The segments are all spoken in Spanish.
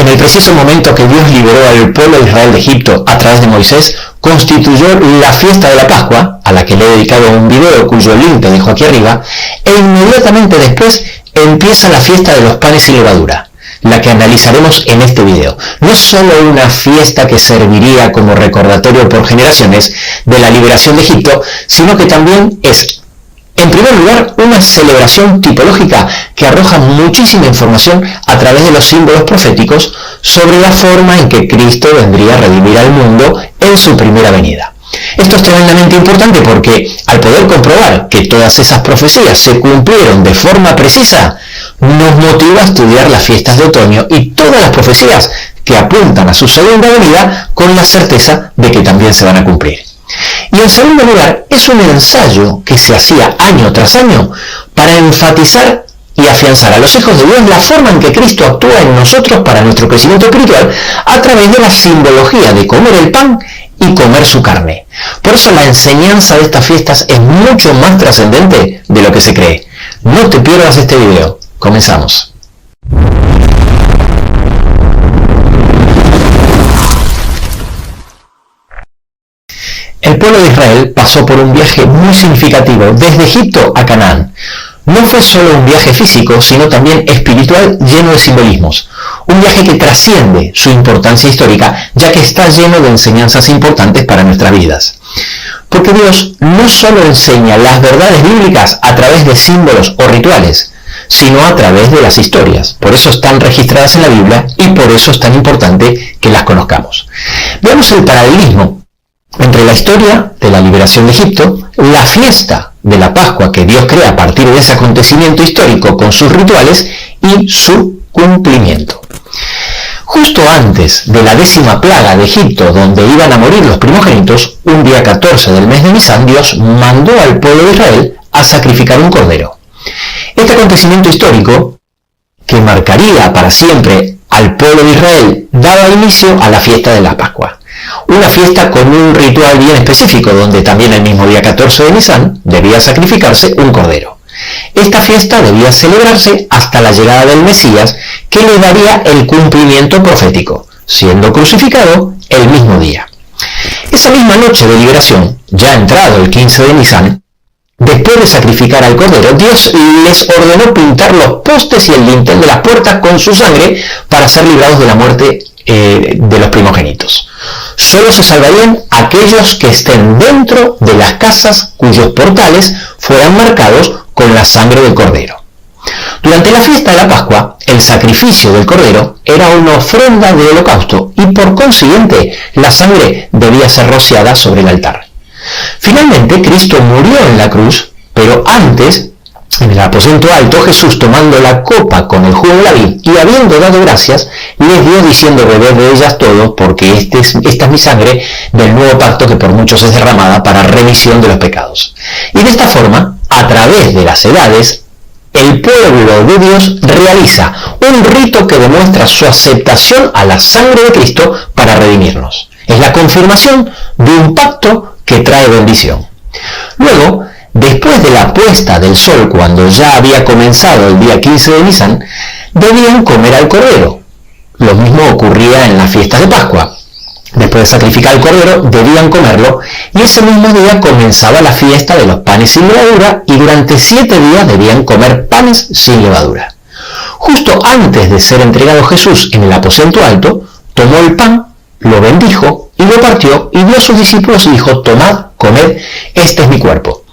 En el preciso momento que Dios liberó al pueblo de Israel de Egipto a través de Moisés, constituyó la fiesta de la Pascua, a la que le he dedicado un video cuyo link te dejo aquí arriba, e inmediatamente después empieza la fiesta de los panes sin levadura, la que analizaremos en este video. No es solo una fiesta que serviría como recordatorio por generaciones de la liberación de Egipto, sino que también es, en primer lugar, una celebración tipológica que arroja muchísima información a través de los símbolos proféticos sobre la forma en que Cristo vendría a redimir al mundo en su primera venida. Esto es tremendamente importante porque, al poder comprobar que todas esas profecías se cumplieron de forma precisa, nos motiva a estudiar las fiestas de otoño y todas las profecías que apuntan a su segunda venida con la certeza de que también se van a cumplir. Y en segundo lugar, es un ensayo que se hacía año tras año para enfatizar y afianzar a los hijos de Dios la forma en que Cristo actúa en nosotros para nuestro crecimiento espiritual a través de la simbología de comer el pan y comer su carne. Por eso la enseñanza de estas fiestas es mucho más trascendente de lo que se cree. No te pierdas este video. Comenzamos. El pueblo de Israel pasó por un viaje muy significativo desde Egipto a Canaán. No fue solo un viaje físico, sino también espiritual lleno de simbolismos. Un viaje que trasciende su importancia histórica, ya que está lleno de enseñanzas importantes para nuestras vidas. Porque Dios no solo enseña las verdades bíblicas a través de símbolos o rituales, sino a través de las historias. Por eso están registradas en la Biblia y por eso es tan importante que las conozcamos. Veamos el paralelismo entre la historia de la liberación de Egipto, la fiesta de la Pascua que Dios crea a partir de ese acontecimiento histórico con sus rituales y su cumplimiento. Justo antes de la 10ª plaga de Egipto, donde iban a morir los primogénitos, un día 14 del mes de Nisán, Dios mandó al pueblo de Israel a sacrificar un cordero. Este acontecimiento histórico, que marcaría para siempre al pueblo de Israel, daba inicio a la fiesta de la Pascua. Una fiesta con un ritual bien específico, donde también el mismo día 14 de Nisán debía sacrificarse un cordero. Esta fiesta debía celebrarse hasta la llegada del Mesías, que le daría el cumplimiento profético, siendo crucificado el mismo día. Esa misma noche de liberación, ya entrado el 15 de Nisán, después de sacrificar al cordero, Dios les ordenó pintar los postes y el dintel de las puertas con su sangre para ser librados de la muerte de los primogénitos. Solo se salvarían aquellos que estén dentro de las casas cuyos portales fueran marcados con la sangre del cordero. Durante la fiesta de la Pascua, el sacrificio del cordero era una ofrenda de holocausto y por consiguiente la sangre debía ser rociada sobre el altar. Finalmente, Cristo murió en la cruz, pero antes, en el aposento alto, Jesús, tomando la copa con el jugo de la vid y habiendo dado gracias, les dio diciendo: bebed de ellas todos, porque esta es mi sangre del nuevo pacto que por muchos es derramada para remisión de los pecados. Y de esta forma, a través de las edades, el pueblo de Dios realiza un rito que demuestra su aceptación a la sangre de Cristo para redimirnos. Es la confirmación de un pacto que trae bendición. Luego, después de la puesta del sol, cuando ya había comenzado el día 15 de Nisán, debían comer al cordero. Lo mismo ocurría en las fiestas de Pascua. Después de sacrificar el cordero, debían comerlo, y ese mismo día comenzaba la fiesta de los panes sin levadura, y durante 7 días debían comer panes sin levadura. Justo antes de ser entregado Jesús en el aposento alto, tomó el pan, lo bendijo y lo partió, y dio a sus discípulos y dijo: tomad, comed, este es mi cuerpo.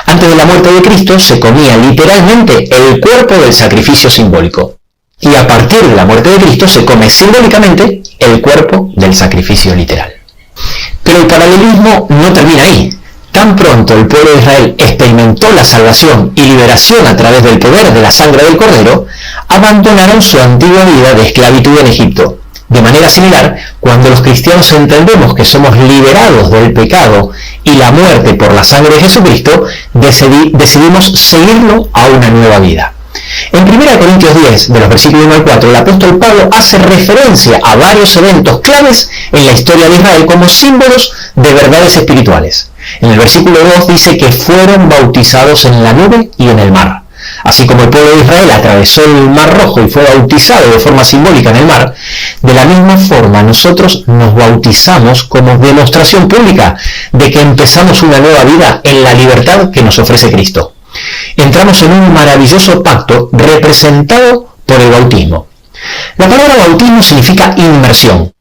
Antes de la muerte de Cristo se comía literalmente el cuerpo del sacrificio simbólico. Y a partir de la muerte de Cristo se come simbólicamente el cuerpo del sacrificio literal. Pero el paralelismo no termina ahí. Tan pronto el pueblo de Israel experimentó la salvación y liberación a través del poder de la sangre del cordero, abandonaron su antigua vida de esclavitud en Egipto. De manera similar, cuando los cristianos entendemos que somos liberados del pecado y la muerte por la sangre de Jesucristo, decidimos seguirlo a una nueva vida. En 1 Corintios 10, de los versículos 1 al 4, el apóstol Pablo hace referencia a varios eventos claves en la historia de Israel como símbolos de verdades espirituales. En el versículo 2 dice que fueron bautizados en la nube y en el mar. Así como el pueblo de Israel atravesó el Mar Rojo y fue bautizado de forma simbólica en el mar, De la misma forma, nosotros nos bautizamos como demostración pública de que empezamos una nueva vida en la libertad que nos ofrece Cristo. Entramos en un maravilloso pacto representado por el bautismo. La palabra bautismo significa inmersión.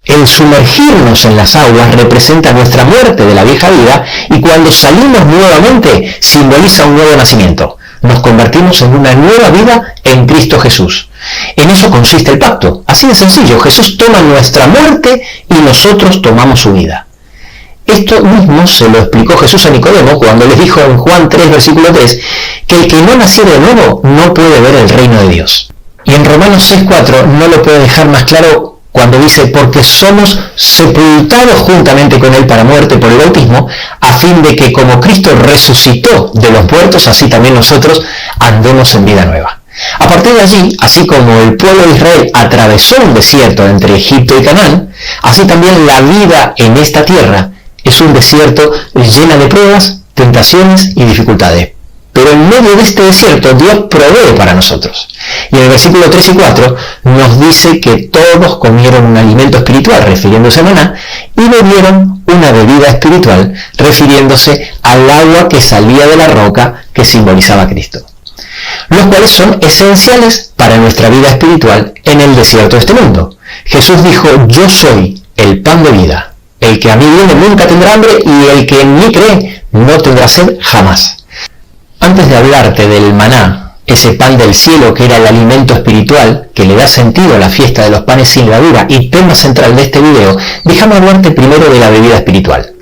El sumergirnos en las aguas representa nuestra muerte de la vieja vida y cuando salimos nuevamente simboliza un nuevo nacimiento. Nos convertimos en una nueva vida en Cristo Jesús. En eso consiste el pacto. Así de sencillo, Jesús toma nuestra muerte y nosotros tomamos su vida. Esto mismo se lo explicó Jesús a Nicodemo cuando les dijo en Juan 3, versículo 3, que el que no naciera de nuevo no puede ver el reino de Dios. Y en Romanos 6:4 no lo puede dejar más claro cuando dice, porque somos sepultados juntamente con él para muerte por el bautismo, a fin de que como Cristo resucitó de los muertos, así también nosotros andemos en vida nueva. A partir de allí, así como el pueblo de Israel atravesó un desierto entre Egipto y Canaán, así también la vida en esta tierra es un desierto llena de pruebas, tentaciones y dificultades. Pero en medio de este desierto Dios provee para nosotros. Y en el versículo 3 y 4 nos dice que todos comieron un alimento espiritual, refiriéndose a maná, y bebieron una bebida espiritual, refiriéndose al agua que salía de la roca que simbolizaba a Cristo. Los cuales son esenciales para nuestra vida espiritual en el desierto de este mundo. Jesús dijo, yo soy el pan de vida. El que a mí viene nunca tendrá hambre y el que en mí cree no tendrá sed jamás. Antes de hablarte del maná, ese pan del cielo que era el alimento espiritual que le da sentido a la fiesta de los panes sin levadura y tema central de este video, déjame hablarte primero de la bebida espiritual.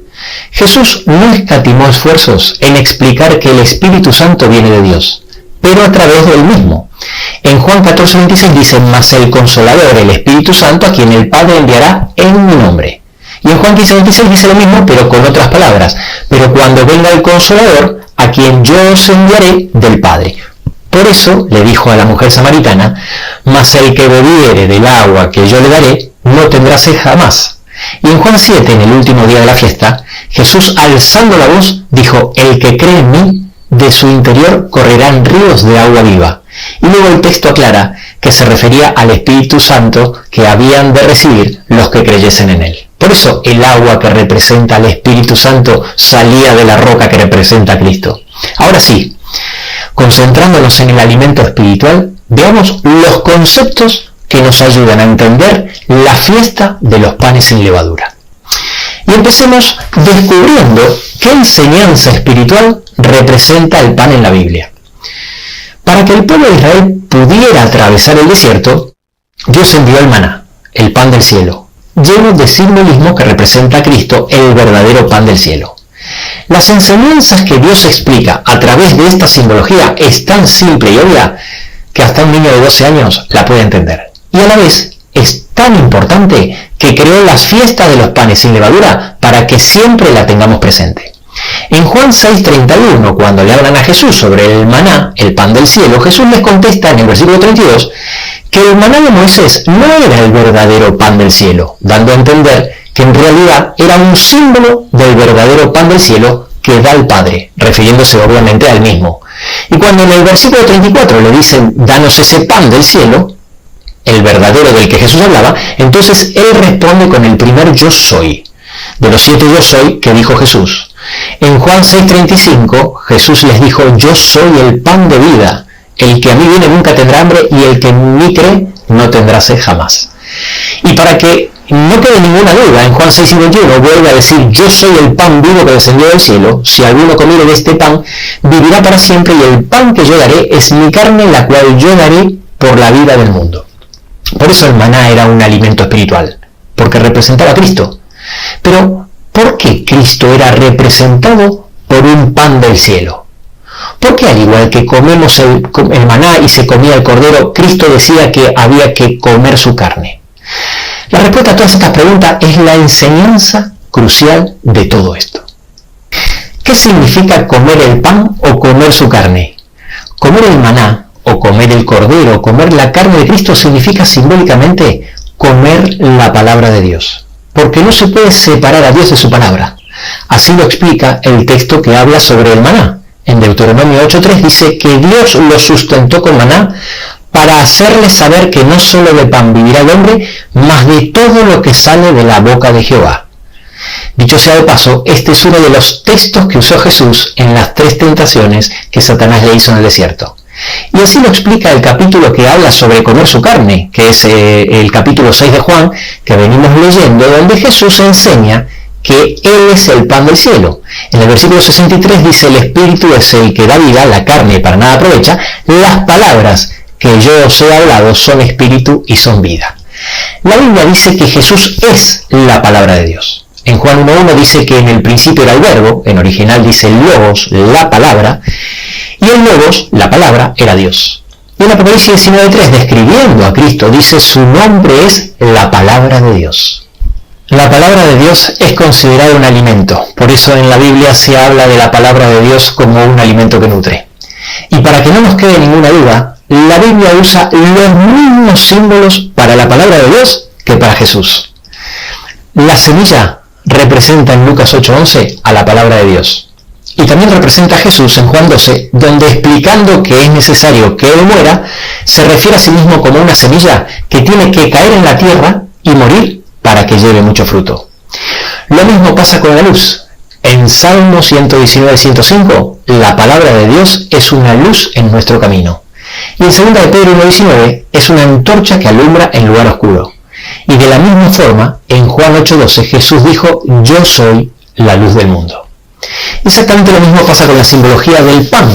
Jesús no escatimó esfuerzos en explicar que el Espíritu Santo viene de Dios, pero a través de él mismo. En Juan 14:26 dice, mas el Consolador, el Espíritu Santo, a quien el Padre enviará en mi nombre. Y en Juan 15:26 dice lo mismo, pero con otras palabras. Pero cuando venga el Consolador, a quien yo os enviaré del Padre. Por eso le dijo a la mujer samaritana, mas el que bebiere del agua que yo le daré, no tendrá sed jamás. Y en Juan 7, en el último día de la fiesta, Jesús, alzando la voz, dijo, el que cree en mí, de su interior correrán ríos de agua viva. Y luego el texto aclara que se refería al Espíritu Santo que habían de recibir los que creyesen en él. Por eso el agua que representa al Espíritu Santo salía de la roca que representa a Cristo. Ahora sí, concentrándonos en el alimento espiritual, veamos los conceptos que nos ayudan a entender la fiesta de los panes sin levadura. Y empecemos descubriendo qué enseñanza espiritual representa el pan en la Biblia. Para que el pueblo de Israel pudiera atravesar el desierto, Dios envió el maná, el pan del cielo, lleno de simbolismo que representa a Cristo, el verdadero pan del cielo. Las enseñanzas que Dios explica a través de esta simbología es tan simple y obvia que hasta un niño de 12 años la puede entender. Y a la vez es tan importante que creó las fiestas de los panes sin levadura para que siempre la tengamos presente. En Juan 6:31, cuando le hablan a Jesús sobre el maná, el pan del cielo, Jesús les contesta en el versículo 32 que el maná de Moisés no era el verdadero pan del cielo, dando a entender que en realidad era un símbolo del verdadero pan del cielo que da el Padre, refiriéndose obviamente al mismo. Y cuando en el versículo 34 le dicen, danos ese pan del cielo, el verdadero del que Jesús hablaba, entonces él responde con el primer yo soy, de los 7 yo soy que dijo Jesús. En Juan 6:35, Jesús les dijo, yo soy el pan de vida, el que a mí viene nunca tendrá hambre y el que en mí cree no tendrá sed jamás. Y para que no quede ninguna duda, en Juan 6:21 vuelve a decir, yo soy el pan vivo que descendió del cielo, si alguno comiere de este pan, vivirá para siempre y el pan que yo daré es mi carne, la cual yo daré por la vida del mundo. Por eso el maná era un alimento espiritual, porque representaba a Cristo. Pero, ¿por qué Cristo era representado por un pan del cielo? ¿Por qué al igual que comemos el maná y se comía el cordero, Cristo decía que había que comer su carne? La respuesta a todas estas preguntas es la enseñanza crucial de todo esto. ¿Qué significa comer el pan o comer su carne? Comer el maná o comer el cordero, comer la carne de Cristo significa simbólicamente comer la palabra de Dios. Porque no se puede separar a Dios de su palabra. Así lo explica el texto que habla sobre el maná. En Deuteronomio 8:3 dice que Dios lo sustentó con maná para hacerles saber que no solo de pan vivirá el hombre, mas de todo lo que sale de la boca de Jehová. Dicho sea de paso, este es uno de los textos que usó Jesús en las 3 tentaciones que Satanás le hizo en el desierto. Y así lo explica el capítulo que habla sobre comer su carne, que es el capítulo 6 de Juan, que venimos leyendo, donde Jesús enseña que Él es el pan del cielo. En el versículo 63 dice: el Espíritu es el que da vida, la carne para nada aprovecha, las palabras que yo os he hablado son espíritu y son vida. La Biblia dice que Jesús es la palabra de Dios. En Juan 1.1 dice que en el principio era el verbo, en original dice logos, la palabra, y el logos, la palabra, era Dios. Y en Apocalipsis 19.3, describiendo a Cristo, dice: su nombre es la palabra de Dios. La palabra de Dios es considerada un alimento, por eso en la Biblia se habla de la palabra de Dios como un alimento que nutre. Y para que no nos quede ninguna duda, la Biblia usa los mismos símbolos para la palabra de Dios que para Jesús. La semilla representa en Lucas 8.11 a la palabra de Dios. Y también representa a Jesús en Juan 12, donde explicando que es necesario que Él muera, se refiere a sí mismo como una semilla que tiene que caer en la tierra y morir para que lleve mucho fruto. Lo mismo pasa con la luz. En Salmo 119.105, la palabra de Dios es una luz en nuestro camino. Y en 2 de Pedro 1.19 es una antorcha que alumbra en lugar oscuro. Y de la misma forma, en Juan 8.12, Jesús dijo: yo soy la luz del mundo. Exactamente lo mismo pasa con la simbología del pan.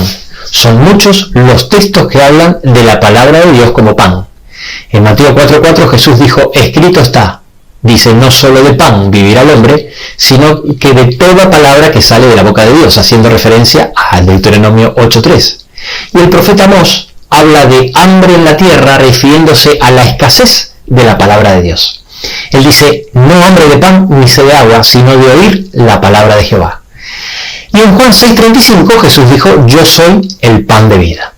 Son muchos los textos que hablan de la palabra de Dios como pan. En Mateo 4.4 Jesús dijo: escrito está. Dice: no solo de pan vivirá el hombre, sino que de toda palabra que sale de la boca de Dios, haciendo referencia al Deuteronomio 8.3. Y el profeta Amós habla de hambre en la tierra, refiriéndose a la escasez de la palabra de Dios. Él dice: no hambre de pan ni sed de agua, sino de oír la palabra de Jehová. Y en Juan 6.35 Jesús dijo: yo soy el pan de vida.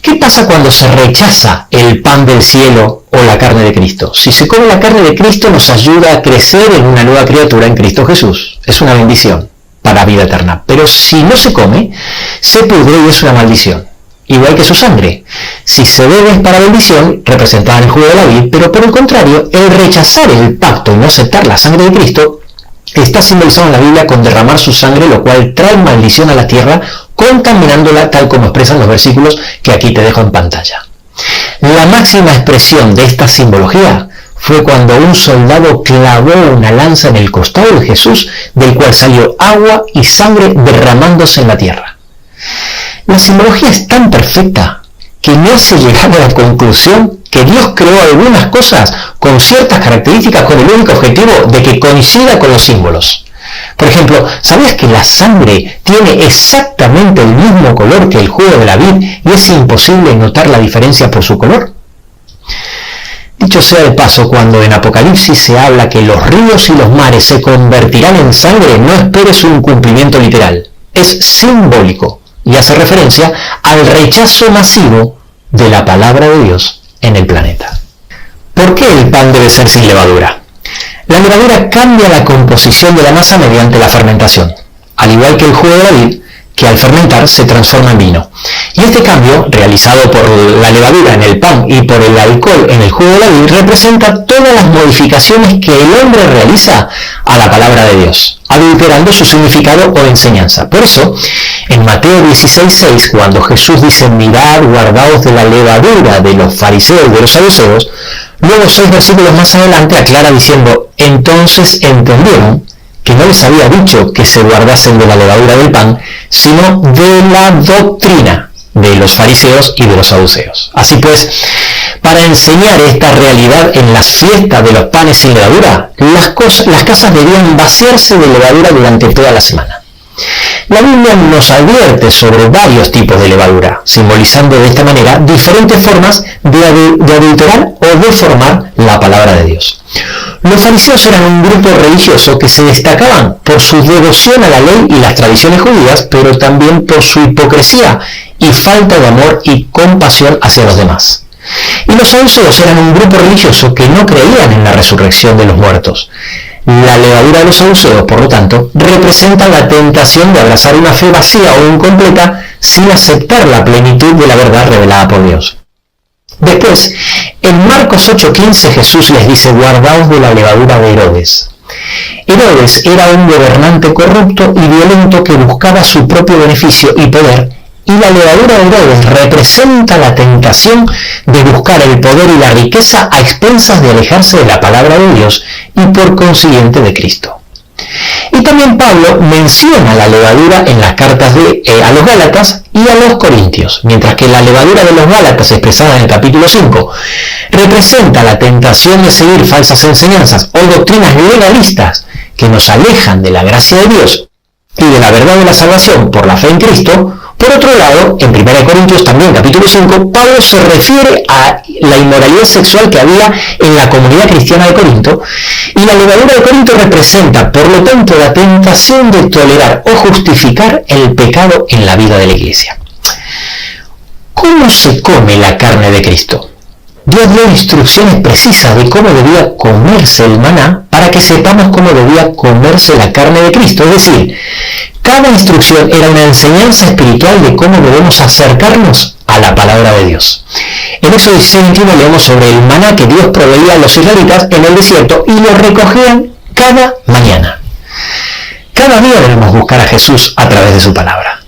¿Qué pasa cuando se rechaza el pan del cielo o la carne de Cristo? Si se come la carne de Cristo, nos ayuda a crecer en una nueva criatura en Cristo Jesús. Es una bendición para vida eterna. Pero si no se come, se pudre y es una maldición. Igual que su sangre. Si se bebe es para bendición, representada en el jugo de la vid, pero por el contrario, el rechazar el pacto y no aceptar la sangre de Cristo está simbolizado en la Biblia con derramar su sangre, lo cual trae maldición a la tierra, contaminándola, tal como expresan los versículos que aquí te dejo en pantalla. La máxima expresión de esta simbología fue cuando un soldado clavó una lanza en el costado de Jesús, del cual salió agua y sangre derramándose en la tierra. La simbología es tan perfecta que me hace llegar a la conclusión que Dios creó algunas cosas con ciertas características con el único objetivo de que coincida con los símbolos. Por ejemplo, ¿sabías que la sangre tiene exactamente el mismo color que el jugo de la vid y es imposible notar la diferencia por su color? Dicho sea de paso, cuando en Apocalipsis se habla que los ríos y los mares se convertirán en sangre, no esperes un cumplimiento literal. Es simbólico y hace referencia al rechazo masivo de la palabra de Dios en el planeta. ¿Por qué el pan debe ser sin levadura? La levadura cambia la composición de la masa mediante la fermentación, al igual que el jugo de la vid, que al fermentar se transforma en vino. Y este cambio, realizado por la levadura en el pan y por el alcohol en el jugo de la vid, representa todas las modificaciones que el hombre realiza a la palabra de Dios, adulterando su significado o enseñanza. Por eso, en Mateo 16.6, cuando Jesús dice: mirad, guardaos de la levadura de los fariseos y de los saduceos, luego 6 versículos más adelante aclara diciendo: entonces entendieron que no les había dicho que se guardasen de la levadura del pan, sino de la doctrina de los fariseos y de los saduceos. Así pues, para enseñar esta realidad en las fiestas de los panes sin levadura, las casas debían vaciarse de levadura durante toda la semana. La Biblia nos advierte sobre varios tipos de levadura, simbolizando de esta manera diferentes formas de adulterar o deformar la palabra de Dios. Los fariseos eran un grupo religioso que se destacaban por su devoción a la ley y las tradiciones judías, pero también por su hipocresía y falta de amor y compasión hacia los demás. Y los saduceos eran un grupo religioso que no creían en la resurrección de los muertos. La levadura de los saduceos, por lo tanto, representa la tentación de abrazar una fe vacía o incompleta sin aceptar la plenitud de la verdad revelada por Dios. Después, en Marcos 8:15 Jesús les dice: guardaos de la levadura de Herodes. Herodes era un gobernante corrupto y violento que buscaba su propio beneficio y poder, y la levadura de Herodes representa la tentación de buscar el poder y la riqueza a expensas de alejarse de la palabra de Dios y por consiguiente de Cristo. Y también Pablo menciona la levadura en las cartas a los Gálatas y a los Corintios, mientras que la levadura de los Gálatas, expresada en el capítulo 5, representa la tentación de seguir falsas enseñanzas o doctrinas legalistas que nos alejan de la gracia de Dios y de la verdad de la salvación por la fe en Cristo. Por otro lado, en 1 Corintios también, capítulo 5, Pablo se refiere a la inmoralidad sexual que había en la comunidad cristiana de Corinto, y la levadura de Corinto representa, por lo tanto, la tentación de tolerar o justificar el pecado en la vida de la iglesia. ¿Cómo se come la carne de Cristo? Dios dio instrucciones precisas de cómo debía comerse el maná para que sepamos cómo debía comerse la carne de Cristo. Es decir, cada instrucción era una enseñanza espiritual de cómo debemos acercarnos a la palabra de Dios. En Éxodo 16:21 leemos sobre el maná que Dios proveía a los israelitas en el desierto y lo recogían cada mañana. Cada día debemos buscar a Jesús a través de su palabra.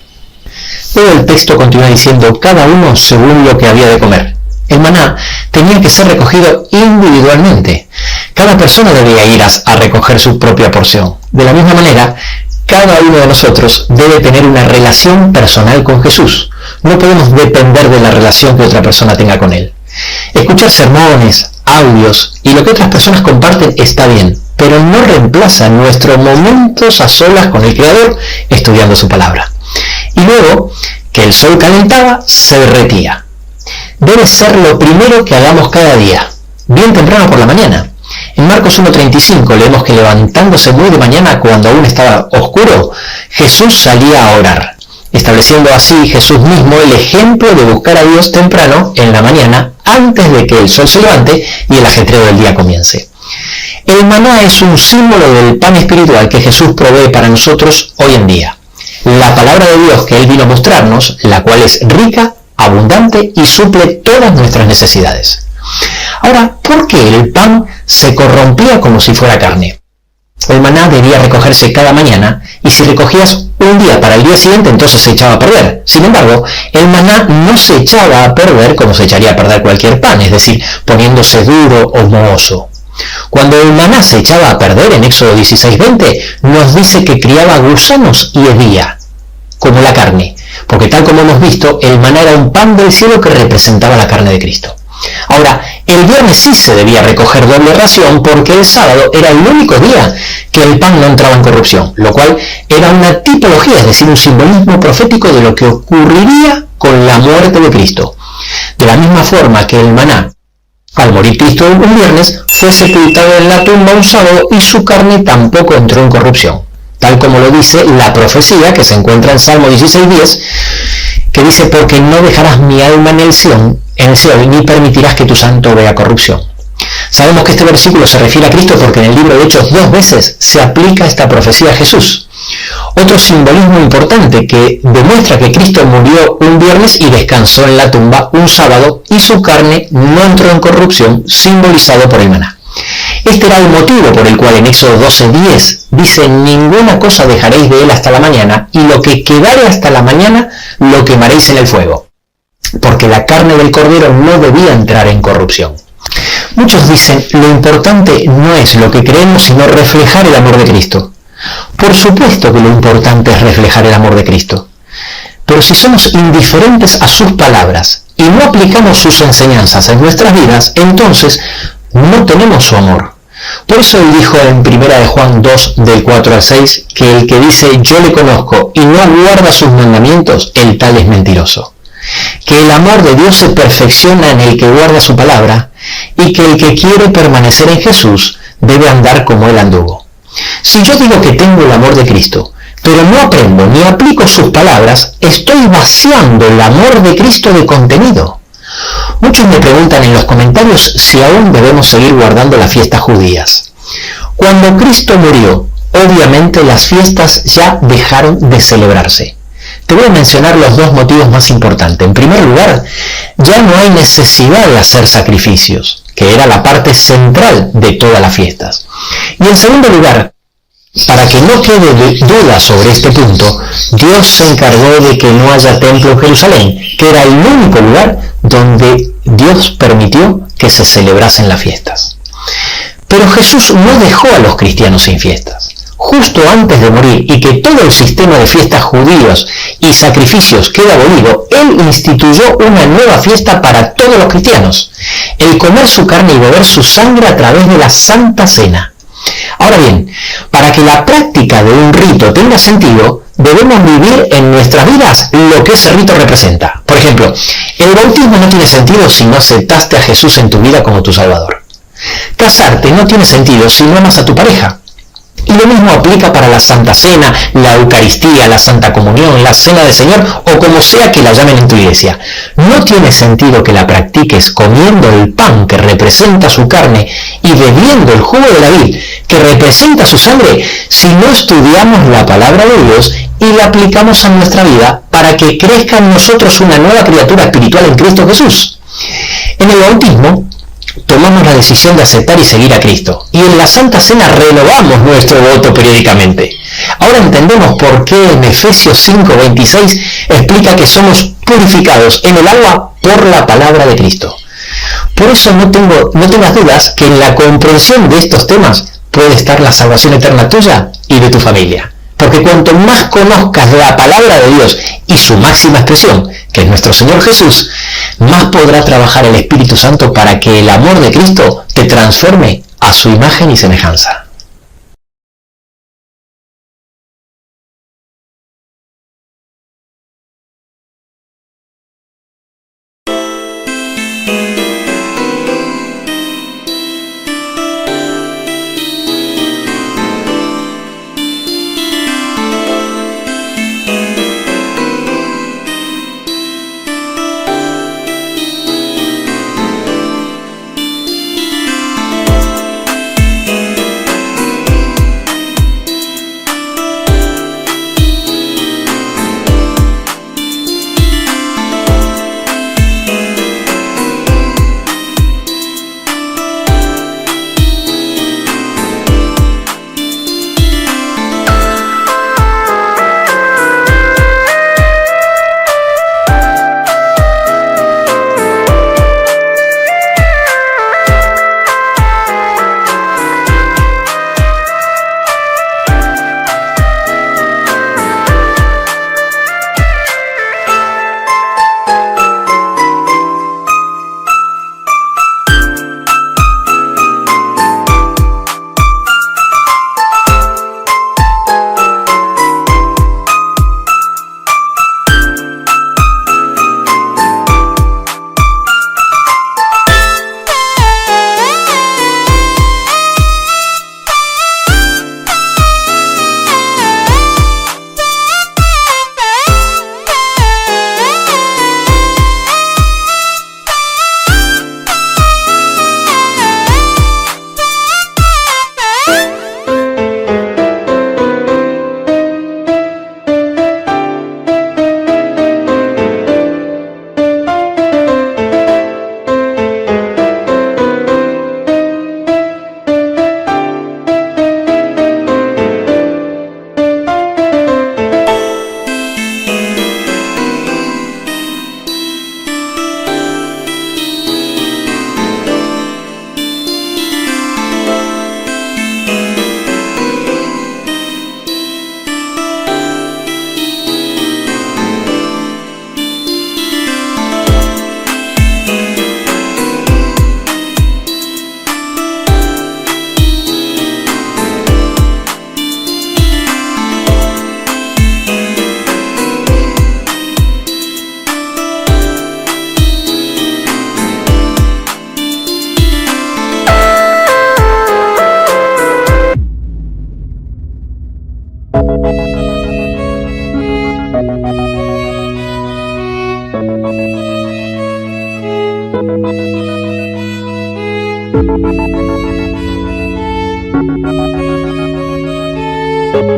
Luego el texto continúa diciendo: cada uno según lo que había de comer. El maná tenía que ser recogido individualmente. Cada persona debía ir a recoger su propia porción. De la misma manera, cada uno de nosotros debe tener una relación personal con Jesús. No podemos depender de la relación que otra persona tenga con Él. Escuchar sermones, audios y lo que otras personas comparten está bien, pero no reemplaza nuestros momentos a solas con el Creador estudiando su palabra. Y luego, que el sol calentaba, se derretía. Debe ser lo primero que hagamos cada día, bien temprano por la mañana. En Marcos 1:35 leemos que levantándose muy de mañana cuando aún estaba oscuro, Jesús salía a orar, estableciendo así Jesús mismo el ejemplo de buscar a Dios temprano en la mañana antes de que el sol se levante y el ajetreo del día comience. El maná es un símbolo del pan espiritual que Jesús provee para nosotros hoy en día. La palabra de Dios que Él vino a mostrarnos, la cual es rica, abundante y suple todas nuestras necesidades. Ahora, ¿por qué el pan se corrompía como si fuera carne? El maná debía recogerse cada mañana y si recogías un día para el día siguiente, entonces se echaba a perder. Sin embargo, el maná no se echaba a perder como se echaría a perder cualquier pan, es decir, poniéndose duro o mohoso. Cuando el maná se echaba a perder, en Éxodo 16:20, nos dice que criaba gusanos y hedía, como la carne, porque tal como hemos visto, el maná era un pan del cielo que representaba la carne de Cristo. Ahora, el viernes sí se debía recoger doble ración porque el sábado era el único día que el pan no entraba en corrupción, lo cual era una tipología, es decir, un simbolismo profético de lo que ocurriría con la muerte de Cristo. De la misma forma que el maná, al morir Cristo un viernes, fue sepultado en la tumba un sábado y su carne tampoco entró en corrupción, tal como lo dice la profecía que se encuentra en Salmo 16:10, que dice: porque no dejarás mi alma en el Seol, ni permitirás que tu santo vea corrupción. Sabemos que este versículo se refiere a Cristo porque en el libro de Hechos 2 veces se aplica esta profecía a Jesús. Otro simbolismo importante que demuestra que Cristo murió un viernes y descansó en la tumba un sábado y su carne no entró en corrupción, simbolizado por el maná. Este era el motivo por el cual en Éxodo 12:10 dice: ninguna cosa dejaréis de él hasta la mañana, y lo que quedare hasta la mañana lo quemaréis en el fuego, porque la carne del cordero no debía entrar en corrupción. Muchos dicen: lo importante no es lo que creemos, sino reflejar el amor de Cristo. Por supuesto que lo importante es reflejar el amor de Cristo, pero si somos indiferentes a sus palabras y no aplicamos sus enseñanzas en nuestras vidas, entonces no tenemos su amor. Por eso él dijo en 1 de Juan 2, del 4 al 6, que el que dice yo le conozco y no guarda sus mandamientos, el tal es mentiroso. Que el amor de Dios se perfecciona en el que guarda su palabra, y que el que quiere permanecer en Jesús debe andar como él anduvo. Si yo digo que tengo el amor de Cristo, pero no aprendo ni aplico sus palabras, estoy vaciando el amor de Cristo de contenido. Muchos me preguntan en los comentarios si aún debemos seguir guardando las fiestas judías. Cuando Cristo murió, obviamente las fiestas ya dejaron de celebrarse. Te voy a mencionar los dos motivos más importantes. En primer lugar, ya no hay necesidad de hacer sacrificios, que era la parte central de todas las fiestas. Y en segundo lugar, para que no quede duda sobre este punto, Dios se encargó de que no haya templo en Jerusalén, que era el único lugar donde Dios permitió que se celebrasen las fiestas. Pero Jesús no dejó a los cristianos sin fiestas. Justo antes de morir y que todo el sistema de fiestas judíos y sacrificios queda abolido, Él instituyó una nueva fiesta para todos los cristianos: el comer su carne y beber su sangre a través de la Santa Cena. Ahora bien, para que la práctica de un rito tenga sentido, debemos vivir en nuestras vidas lo que ese rito representa. Por ejemplo, el bautismo no tiene sentido si no aceptaste a Jesús en tu vida como tu Salvador. Casarte no tiene sentido si no amas a tu pareja. Y lo mismo aplica para la Santa Cena, la Eucaristía, la Santa Comunión, la Cena del Señor o como sea que la llamen en tu iglesia. No tiene sentido que la practiques comiendo el pan que representa su carne y bebiendo el jugo de la vid que representa su sangre si no estudiamos la palabra de Dios y la aplicamos a nuestra vida para que crezca en nosotros una nueva criatura espiritual en Cristo Jesús. En el bautismo tomamos la decisión de aceptar y seguir a Cristo. Y en la Santa Cena renovamos nuestro voto periódicamente. Ahora entendemos por qué en Efesios 5:26 explica que somos purificados en el agua por la palabra de Cristo. Por eso no tengas dudas que en la comprensión de estos temas puede estar la salvación eterna tuya y de tu familia. Porque cuanto más conozcas la palabra de Dios y su máxima expresión, que es nuestro Señor Jesús, más podrá trabajar el Espíritu Santo para que el amor de Cristo te transforme a su imagen y semejanza.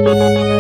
Thank you.